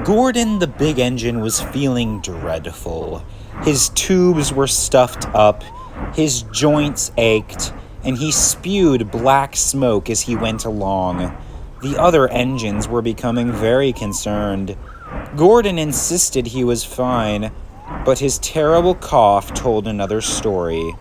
Gordon the big engine was feeling dreadful. His tubes were stuffed up, his joints ached, and he spewed black smoke as he went along. The other engines were becoming very concerned. Gordon insisted he was fine, but his terrible cough told another story.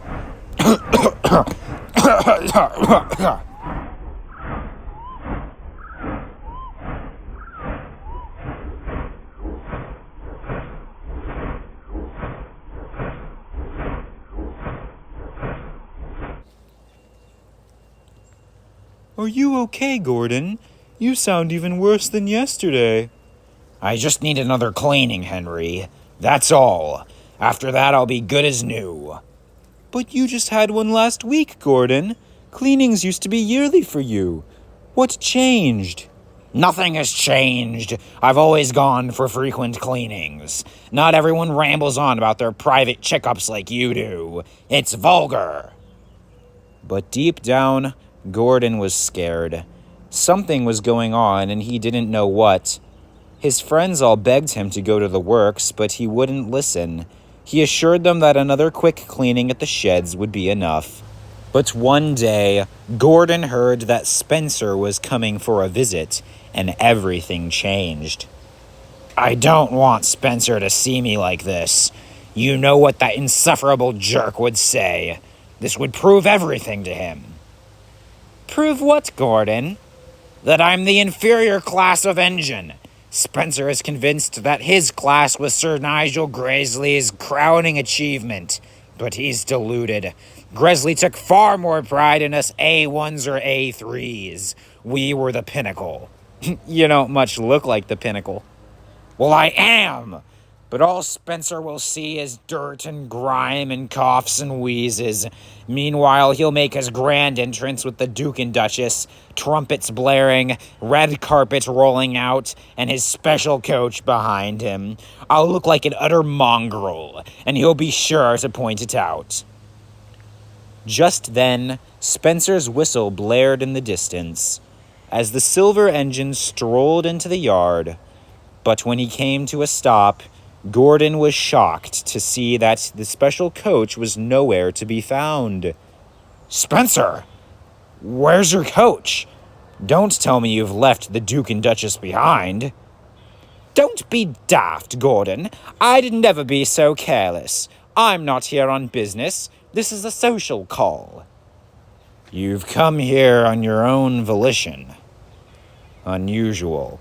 Are you okay, Gordon? You sound even worse than yesterday. I just need another cleaning, Henry. That's all. After that, I'll be good as new. But you just had one last week, Gordon. Cleanings used to be yearly for you. What changed? Nothing has changed. I've always gone for frequent cleanings. Not everyone rambles on about their private checkups like you do. It's vulgar. But deep down, Gordon was scared. Something was going on, and he didn't know what. His friends all begged him to go to the works, but he wouldn't listen. He assured them that another quick cleaning at the sheds would be enough. But one day, Gordon heard that Spencer was coming for a visit, and everything changed. I don't want Spencer to see me like this. You know what that insufferable jerk would say. This would prove everything to him. Prove what, Gordon? That I'm the inferior class of engine. Spencer is convinced that his class was Sir Nigel Gresley's crowning achievement, but he's deluded. Gresley took far more pride in us A1s or A3s. We were the pinnacle. You don't much look like the pinnacle. Well, I am! But all Spencer will see is dirt and grime and coughs and wheezes. Meanwhile, he'll make his grand entrance with the Duke and Duchess, trumpets blaring, red carpet rolling out, and his special coach behind him. I'll look like an utter mongrel, and he'll be sure to point it out. Just then, Spencer's whistle blared in the distance, as the silver engine strolled into the yard. But when he came to a stop, Gordon was shocked to see that the special coach was nowhere to be found. Spencer, where's your coach? Don't tell me you've left the Duke and Duchess behind. Don't be daft, Gordon. I'd never be so careless. I'm not here on business. This is a social call. You've come here on your own volition. Unusual.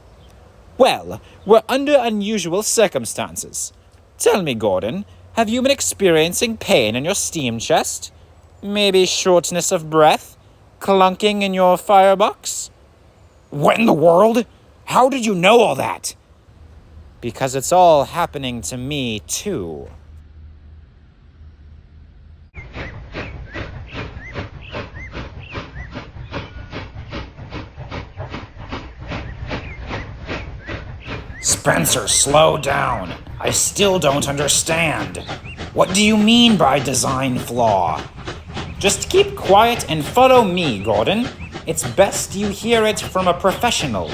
Well, we're under unusual circumstances. Tell me, Gordon, have you been experiencing pain in your steam chest? Maybe shortness of breath? Clunking in your firebox? What in the world? How did you know all that? Because it's all happening to me, too. Spencer, slow down. I still don't understand. What do you mean by design flaw? Just keep quiet and follow me, Gordon. It's best you hear it from a professional.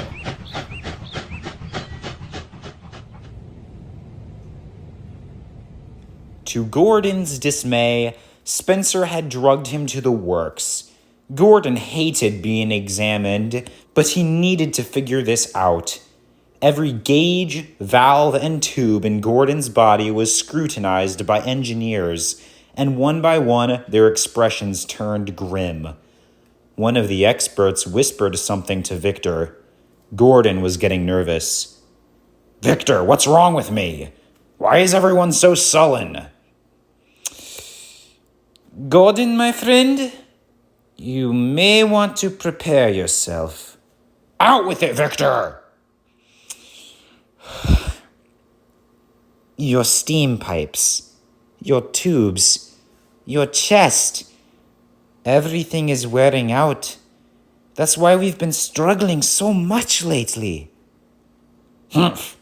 To Gordon's dismay, Spencer had drugged him to the works. Gordon hated being examined, but he needed to figure this out. Every gauge, valve, and tube in Gordon's body was scrutinized by engineers, and one by one their expressions turned grim. One of the experts whispered something to Victor. Gordon was getting nervous. Victor, what's wrong with me? Why is everyone so sullen? Gordon, my friend, you may want to prepare yourself. Out with it, Victor! Your steam pipes, your tubes, your chest. Everything is wearing out. That's why we've been struggling so much lately. Humph.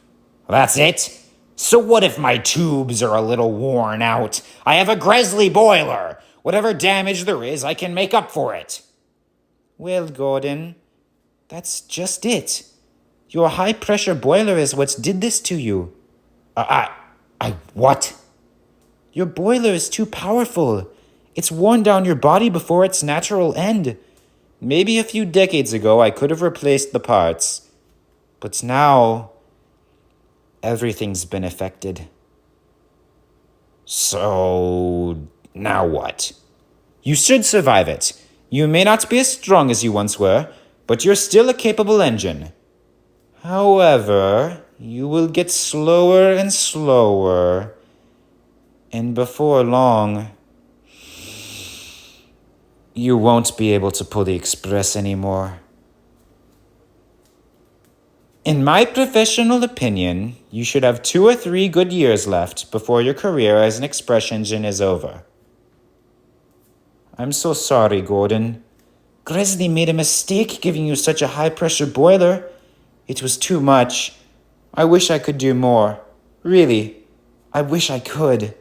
That's it? So what if my tubes are a little worn out? I have a Gresley boiler. Whatever damage there is, I can make up for it. Well, Gordon, that's just it. Your high-pressure boiler is what did this to you. What? Your boiler is too powerful. It's worn down your body before its natural end. Maybe a few decades ago I could have replaced the parts. But now, everything's been affected. So, now what? You should survive it. You may not be as strong as you once were, but you're still a capable engine. However, you will get slower and slower. And before long, you won't be able to pull the express anymore. In my professional opinion, you should have 2 or 3 good years left before your career as an express engine is over. I'm so sorry, Gordon. Gresley made a mistake giving you such a high-pressure boiler. It was too much. I wish I could do more. Really, I wish I could.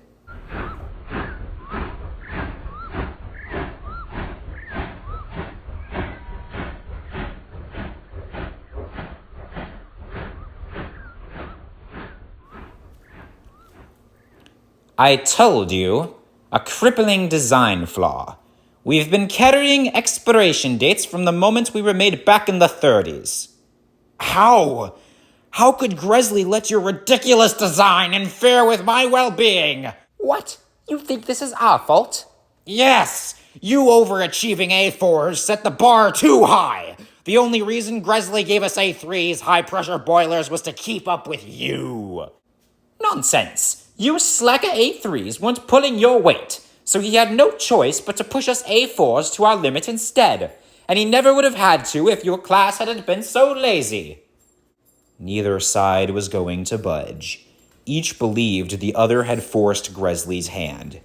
I told you, a crippling design flaw. We've been carrying expiration dates from the moment we were made back in the 30s. How? How could Gresley let your ridiculous design interfere with my well-being? What? You think this is our fault? Yes! You overachieving A4s set the bar too high! The only reason Gresley gave us A3s, high-pressure boilers, was to keep up with you. Nonsense! You slacker A3s weren't pulling your weight, so he had no choice but to push us A4s to our limit instead, and he never would have had to if your class hadn't been so lazy. Neither side was going to budge. Each believed the other had forced Gresley's hand.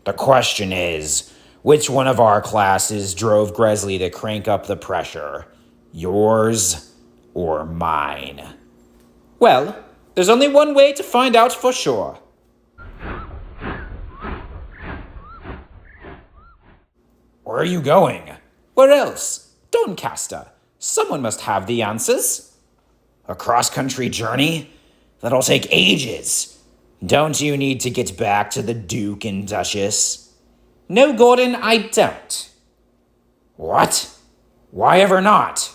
The question is, which one of our classes drove Gresley to crank up the pressure? Yours or mine? Well, there's only one way to find out for sure. Where are you going? Where else? Doncaster. Someone must have the answers. A cross-country journey? That'll take ages. Don't you need to get back to the Duke and Duchess? No, Gordon, I don't. What? Why ever not?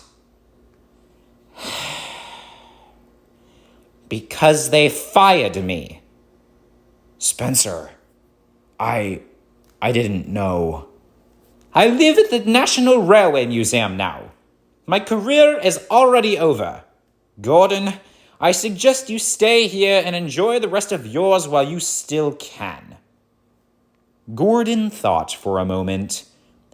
Because they fired me. Spencer, I didn't know. I live at the National Railway Museum now. My career is already over. Gordon, I suggest you stay here and enjoy the rest of yours while you still can. Gordon thought for a moment.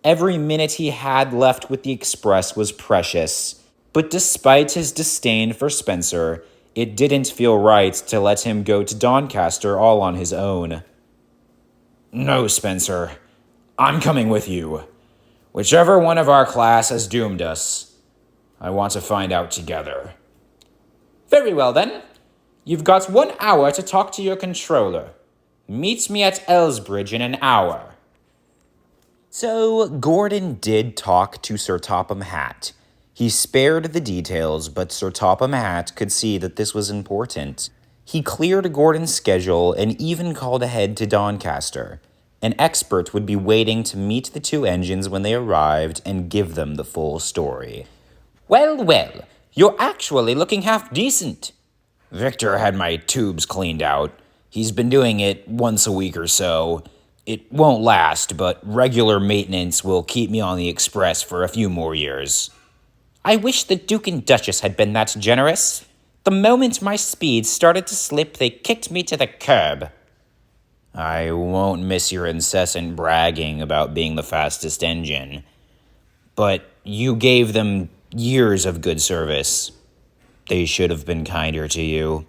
Every minute he had left with the Express was precious, but despite his disdain for Spencer, it didn't feel right to let him go to Doncaster all on his own. No, Spencer. I'm coming with you. Whichever one of our class has doomed us, I want to find out together. Very well, then. You've got 1 hour to talk to your controller. Meet me at Elsbridge in an hour. So, Gordon did talk to Sir Topham Hatt. He spared the details, but Sir Topham Hatt could see that this was important. He cleared Gordon's schedule and even called ahead to Doncaster. An expert would be waiting to meet the 2 engines when they arrived and give them the full story. Well, well, you're actually looking half decent. Victor had my tubes cleaned out. He's been doing it once a week or so. It won't last, but regular maintenance will keep me on the Express for a few more years. I wish the Duke and Duchess had been that generous. The moment my speed started to slip, they kicked me to the curb. I won't miss your incessant bragging about being the fastest engine. But you gave them years of good service. They should have been kinder to you.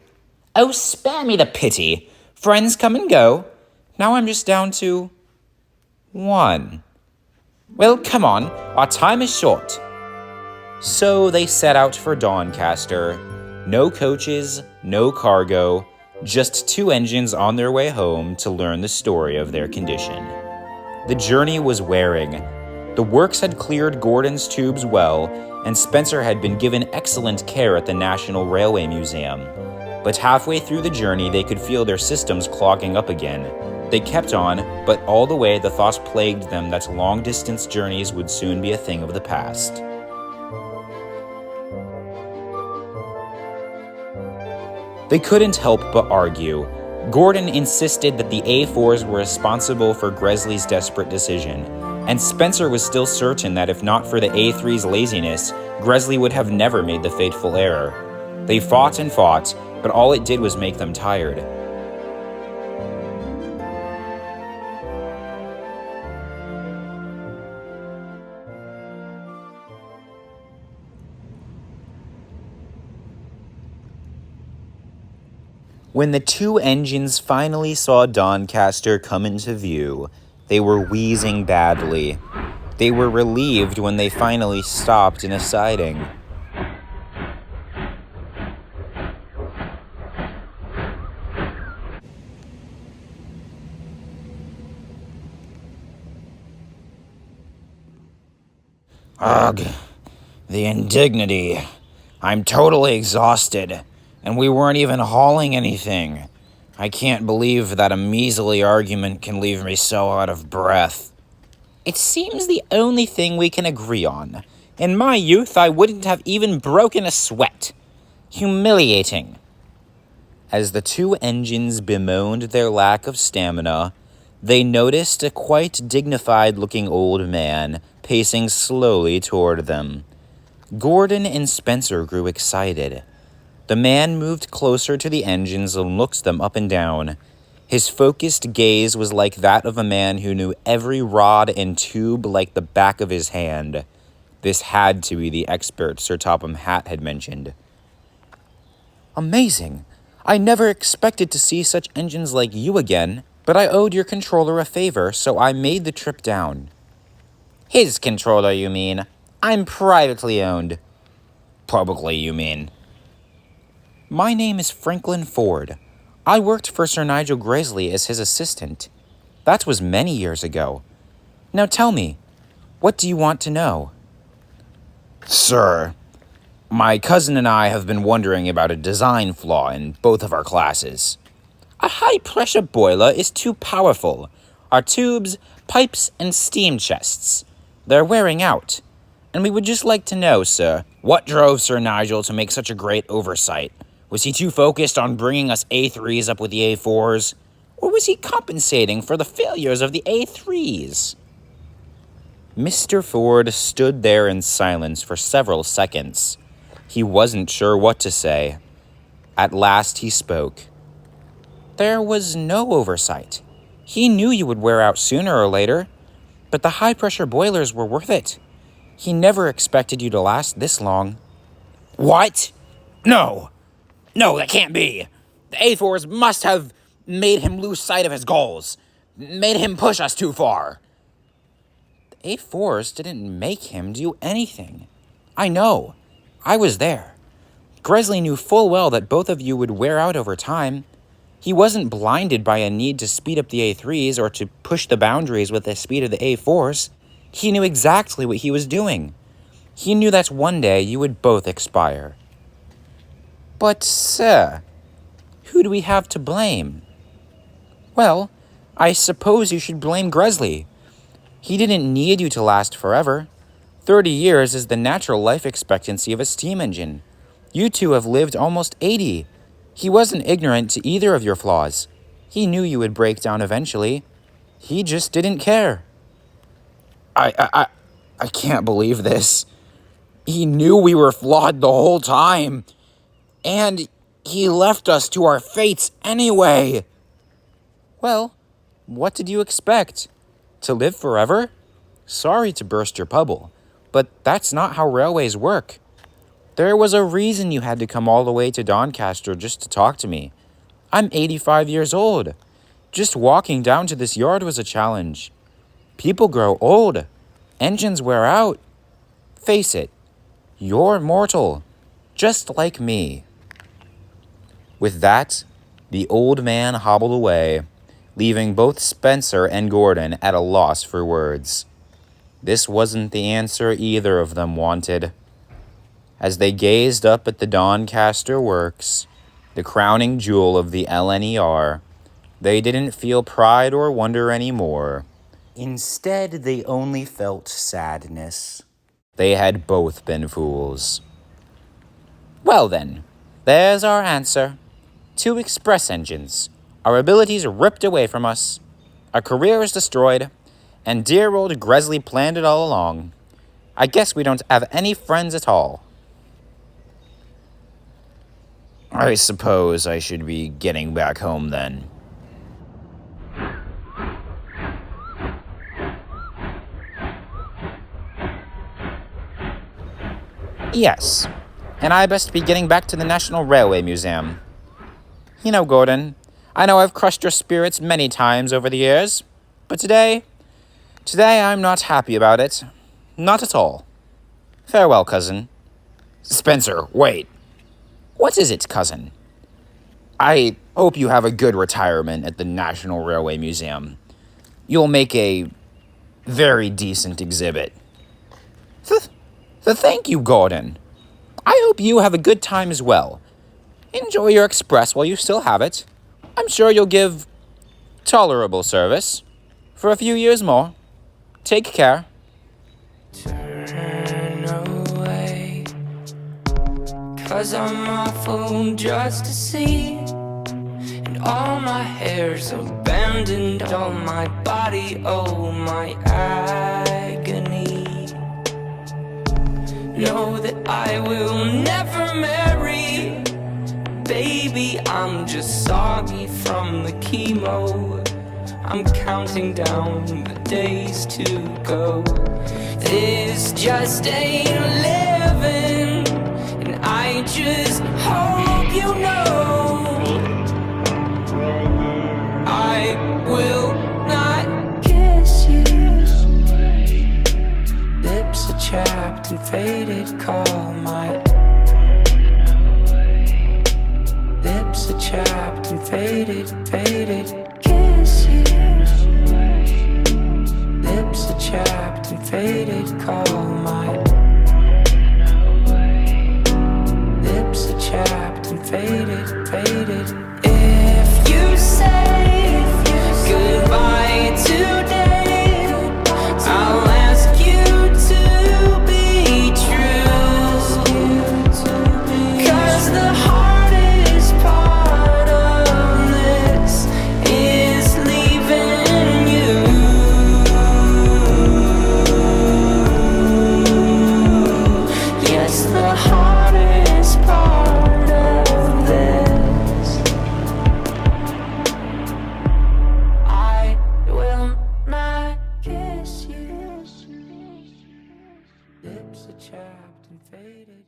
Oh, spare me the pity. Friends come and go. Now I'm just down to 1. Well, come on. Our time is short. So they set out for Doncaster. No coaches, no cargo, just 2 engines on their way home to learn the story of their condition. The journey was wearing. The works had cleared Gordon's tubes well, and Spencer had been given excellent care at the National Railway Museum. But halfway through the journey, they could feel their systems clogging up again. They kept on, but all the way the thoughts plagued them that long-distance journeys would soon be a thing of the past. They couldn't help but argue. Gordon insisted that the A4s were responsible for Gresley's desperate decision, and Spencer was still certain that if not for the A3's laziness, Gresley would have never made the fateful error. They fought and fought, but all it did was make them tired. When the two engines finally saw Doncaster come into view, they were wheezing badly. They were relieved when they finally stopped in a siding. Ugh, the indignity. I'm totally exhausted, and we weren't even hauling anything. I can't believe that a measly argument can leave me so out of breath. It seems the only thing we can agree on. In my youth, I wouldn't have even broken a sweat. Humiliating. As the two engines bemoaned their lack of stamina, they noticed a quite dignified-looking old man pacing slowly toward them. Gordon and Spencer grew excited. The man moved closer to the engines and looked them up and down. His focused gaze was like that of a man who knew every rod and tube like the back of his hand. This had to be the expert Sir Topham Hatt had mentioned. Amazing! I never expected to see such engines like you again, but I owed your controller a favor, so I made the trip down. His controller, you mean? I'm privately owned. Publicly, you mean? My name is Franklin Ford. I worked for Sir Nigel Gresley as his assistant. That was many years ago. Now tell me, what do you want to know? Sir, my cousin and I have been wondering about a design flaw in both of our classes. A high-pressure boiler is too powerful. Our tubes, pipes, and steam chests. They're wearing out. And we would just like to know, sir, what drove Sir Nigel to make such a great oversight? Was he too focused on bringing us A3s up with the A4s? Or was he compensating for the failures of the A3s? Mr. Ford stood there in silence for several seconds. He wasn't sure what to say. At last he spoke. There was no oversight. He knew you would wear out sooner or later, but the high-pressure boilers were worth it. He never expected you to last this long. What? No, that can't be. The A4s must have made him lose sight of his goals, made him push us too far. The A4s didn't make him do anything. I know. I was there. Gresley knew full well that both of you would wear out over time. He wasn't blinded by a need to speed up the A3s or to push the boundaries with the speed of the A4s. He knew exactly what he was doing. He knew that one day you would both expire. But, sir, who do we have to blame? Well, I suppose you should blame Gresley. He didn't need you to last forever. 30 years is the natural life expectancy of a steam engine. You two have lived almost 80. He wasn't ignorant to either of your flaws. He knew you would break down eventually. He just didn't care. I can't believe this. He knew we were flawed the whole time. And he left us to our fates anyway. Well, what did you expect? To live forever? Sorry to burst your bubble, but that's not how railways work. There was a reason you had to come all the way to Doncaster just to talk to me. I'm 85 years old. Just walking down to this yard was a challenge. People grow old. Engines wear out. Face it, you're mortal, just like me. With that, the old man hobbled away, leaving both Spencer and Gordon at a loss for words. This wasn't the answer either of them wanted. As they gazed up at the Doncaster Works, the crowning jewel of the LNER, they didn't feel pride or wonder anymore. Instead, they only felt sadness. They had both been fools. Well then, there's our answer. 2 express engines, our abilities ripped away from us, our careers destroyed, and dear old Gresley planned it all along. I guess we don't have any friends at all. I suppose I should be getting back home then. Yes, and I best be getting back to the National Railway Museum. You know, Gordon, I know I've crushed your spirits many times over the years, but today I'm not happy about it. Not at all. Farewell, cousin. Spencer, wait. What is it, cousin? I hope you have a good retirement at the National Railway Museum. You'll make a very decent exhibit. Thank you, Gordon. I hope you have a good time as well. Enjoy your express while you still have it. I'm sure you'll give tolerable service for a few years more. Take care. Turn away, 'cause I'm awful just to see. And all my hair's abandoned, all my body, oh my agony. Know that I will never marry. Baby, I'm just soggy from the chemo. I'm counting down the days to go. This just ain't living, and I just hope you know I will not kiss you. Lips are chapped and faded, call my lips are chapped and faded, faded. Kiss you. Lips are chapped and faded, call my lips are chapped and faded, faded. If you say goodbye today, I'll ask you to be true. 'Cause the hardest part of this is leaving you. Yes, the hardest part of this. I will not kiss you. Lips are chapped and faded.